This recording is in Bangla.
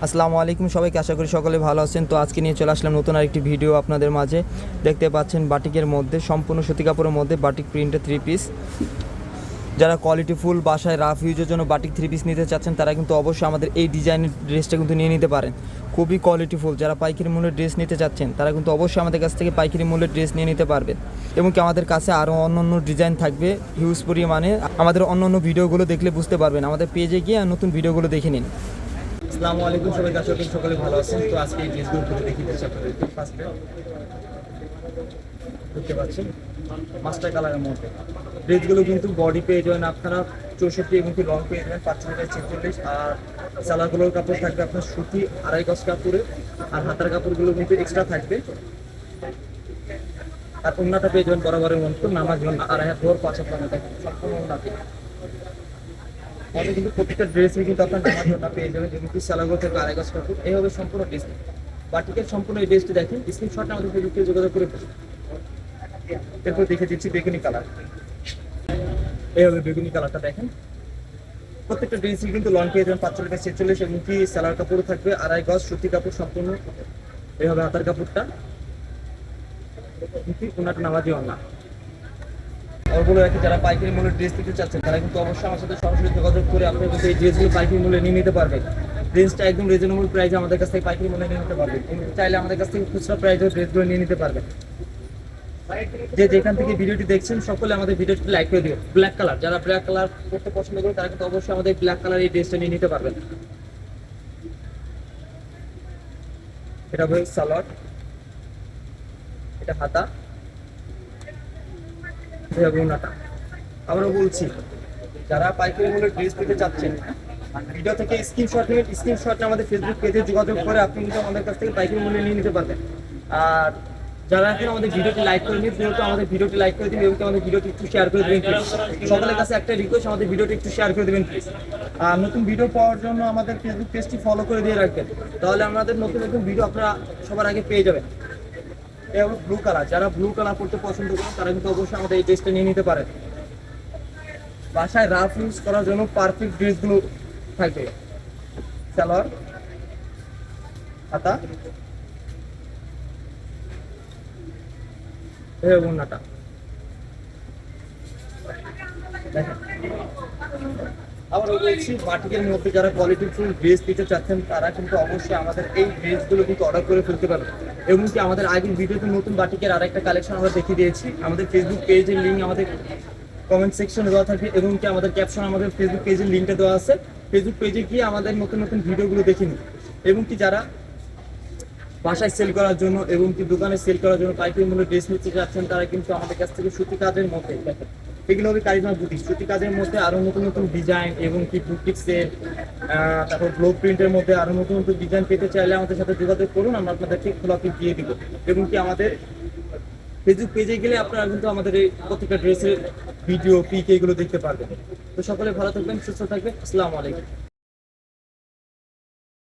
আসসালামু আলাইকুম সবাইকে, আশা করি সকলে ভালো আছেন। তো আজকে নিয়ে চলে আসলাম নতুন আরেকটি ভিডিও আপনাদের মাঝে। দেখতে পাচ্ছেন বাটিকের মধ্যে সম্পূর্ণ সুতি কাপড়ের মধ্যে বাটিক প্রিন্টের থ্রি পিস। যারা কোয়ালিটি ফুল বাসায় রাফ ইউজের জন্য বাটিক থ্রি পিস নিতে চাচ্ছেন তারা কিন্তু অবশ্যই আমাদের এই ডিজাইনের ড্রেসটা কিন্তু নিয়ে নিতে পারেন। খুবই কোয়ালিটি ফুল। যারা পাইকারি মূল্যের ড্রেস নিতে চাচ্ছেন তারা কিন্তু অবশ্যই আমাদের কাছ থেকে পাইকারি মূল্যের ড্রেস নিয়ে নিতে পারবেন। এবং কি আমাদের কাছে আরও অন্য ডিজাইন থাকবে হিউজ পরিমাণে। আমাদের অন্য ভিডিওগুলো দেখলে বুঝতে পারবেন। আমাদের পেজে গিয়ে নতুন ভিডিওগুলো দেখে নিন। আসসালামু আলাইকুম সবাইকে, আশা করি সকলে ভালো আছেন। তো আজকে এই ড্রেসগুলো খুলে দেখিয়ে দিচ্ছি আপনাদেরকে। ফার্স্টে দেখতে পাচ্ছেন মাস্টার কালারের মধ্যে ড্রেসগুলো কিন্তু বডি পেয়ে যাবেন আপনারা 64 এবং কি লং পেয়ে যাবেন 45 আর সালারগুলোর কাপড় থাকবে আপনার সুতি 2.5 গজ কাপড়ে। আর হাতার কাপড়গুলো কিন্তু এক্সট্রা থাকবে। আর ওন্নাটা পেয়ে যাবেন বরাবরের মতো নামাজ ওন্না 2.5 হাত ধর 5 হাত লম্বা সম্পূর্ণ ওন্নাতে। আমাদের কিন্তু প্রত্যেকটা ড্রেসে কিন্তু আপনার নামাজ ওন্না পেয়ে যাবেন এবং কি সালারগুলো থেকে 2.5 গজ কাপড়। এই হবে সম্পূর্ণ ড্রেস। বাটিকের সম্পূর্ণ এই ড্রেসটি দেখেন, স্ক্রিনশটটা আমাদের ফেসবুকে যোগাযোগ করে ফেলুন। এরপর দেখে দিচ্ছি বেগুনি কালার। এই হবে বেগুনি কালারটা দেখেন। প্রত্যেকটা ড্রেসই কিন্তু লং পেয়ে যাবেন 45 এবং কি সালোয়ার কাপড় থাকবে 2.5 গজ সুতি কাপড় সম্পূর্ণ। এই হবে হাতার কাপড়টা কিন্তু ওনাটা নামাজি ওনা। আর বলে রাখি, যারা পাইকারি মূল্যে ড্রেস নিতে চাচ্ছেন তারা কিন্তু অবশ্যই আমার সাথে সরাসরি যোগাযোগ করে আপনি কিন্তু এই ড্রেসগুলো পাইকারি মূল্যে নিয়ে নিতে পারবেন। রেঞ্জটা একদম রিজনেবল প্রাইসে আমাদের কাছ থেকে পাইকারি মূল্যে নিয়ে নিতে পারবেন। চাইলে আমাদের কাছ থেকে খুচরা প্রাইসে ড্রেসগুলো নিয়ে নিতে পারবেন। যে যেখান থেকে ভিডিওটি দেখছেন সকলে আমাদের ভিডিওটি লাইক করে দিও। ব্ল্যাক কালার, যারা ব্ল্যাক কালার করতে পছন্দ করেন তারা কিন্তু অবশ্যই আমাদের ব্ল্যাক কালার এই ড্রেসটা নিয়ে নিতে পারবেন। এটা হবে সালোয়ার, এটা হাতা, এটা হবে ওন্নাটা। আবারও বলছি, যারা পাইকারি মূল্যে ড্রেস নিতে চাচ্ছেন ভিডিও থেকে স্ক্রিনশট নিয়ে আমাদের ফেসবুক পেজে যোগাযোগ করে আপনি কিন্তু আমাদের কাছ থেকে পাইকারি মূল্যে নিয়ে নিতে পারবেন। আর যারা এখন আমাদের ভিডিওটি লাইক করে নিন, দ্রুত আমাদের ভিডিওটি লাইক করে দিন এবং আমাদের ভিডিওটি একটু শেয়ার করে দেবেন প্লিজ। সকলের কাছে একটা রিকোয়েস্ট, আমাদের ভিডিওটি একটু শেয়ার করে দেবেন প্লিজ। আর নতুন ভিডিও পাওয়ার জন্য আমাদের ফেসবুক পেজটি ফলো করে দিয়ে রাখবেন, তাহলে আমাদের নতুন ভিডিও আপনারা সবার আগে পেয়ে যাবেন। এটা হলো ব্লু কালার। যারা ব্লু কালার করতে পছন্দ করেন তারা কিন্তু অবশ্যই আমাদের এই ড্রেসটা নিয়ে নিতে পারেন। বাসায় রাফ ইউজ করার জন্য পারফেক্ট ড্রেসগুলো থাকবে। সালোয়ার, হাতা, এই ওন্নাটা দেখেন। আবার বলছি, বাটিকের মধ্যে যারা কোয়ালিটি ফুল ড্রেস নিতে চাচ্ছেন তারা কিন্তু অবশ্যই আমাদের এই ড্রেসগুলো কিন্তু অর্ডার করে ফেলতে পারবেন। এবং কি আমাদের আগের ভিডিওতে নতুন বাটিকের আরেকটা কালেকশন আমরা দেখিয়ে দিয়েছি। আমাদের ফেসবুক পেজের লিঙ্ক আমাদের কমেন্ট সেকশনে দেওয়া থাকবে এবং কি আমাদের ক্যাপশন আমাদের ফেসবুক পেজের লিঙ্কটা দেওয়া আছে। ফেসবুক পেজে গিয়ে আমাদের নতুন ভিডিওগুলো দেখে নিন। এবং কি যারা বাসায় সেল করার জন্য এবং কি দোকানে সেল করার জন্য পাইকারি মূল্যে ড্রেস নিতে যাচ্ছেন তারা কিন্তু আমাদের কাছ থেকে সুতি কাজের মধ্যে দেখেন, এগুলো হবে কারিজমা বুটিক। সুতি কাজের মধ্যে আরো নতুন ডিজাইন এবং কি বুটিক্সের তারপর ব্লক প্রিন্টের মধ্যে আরো নতুন ডিজাইন পেতে চাইলে আমাদের সাথে যোগাযোগ করুন, আমরা আপনাদেরকে খোলা পিক দিয়ে দিব। এবং কি আমাদের ফেসবুক পেজে গেলে আপনারা কিন্তু আমাদের এই প্রত্যেকটা ড্রেসের ভিডিও পিক এগুলো দেখতে পারবেন। তো সকলে ভালো থাকবেন, সুস্থ থাকবেন। আসসালামু আলাইকুম।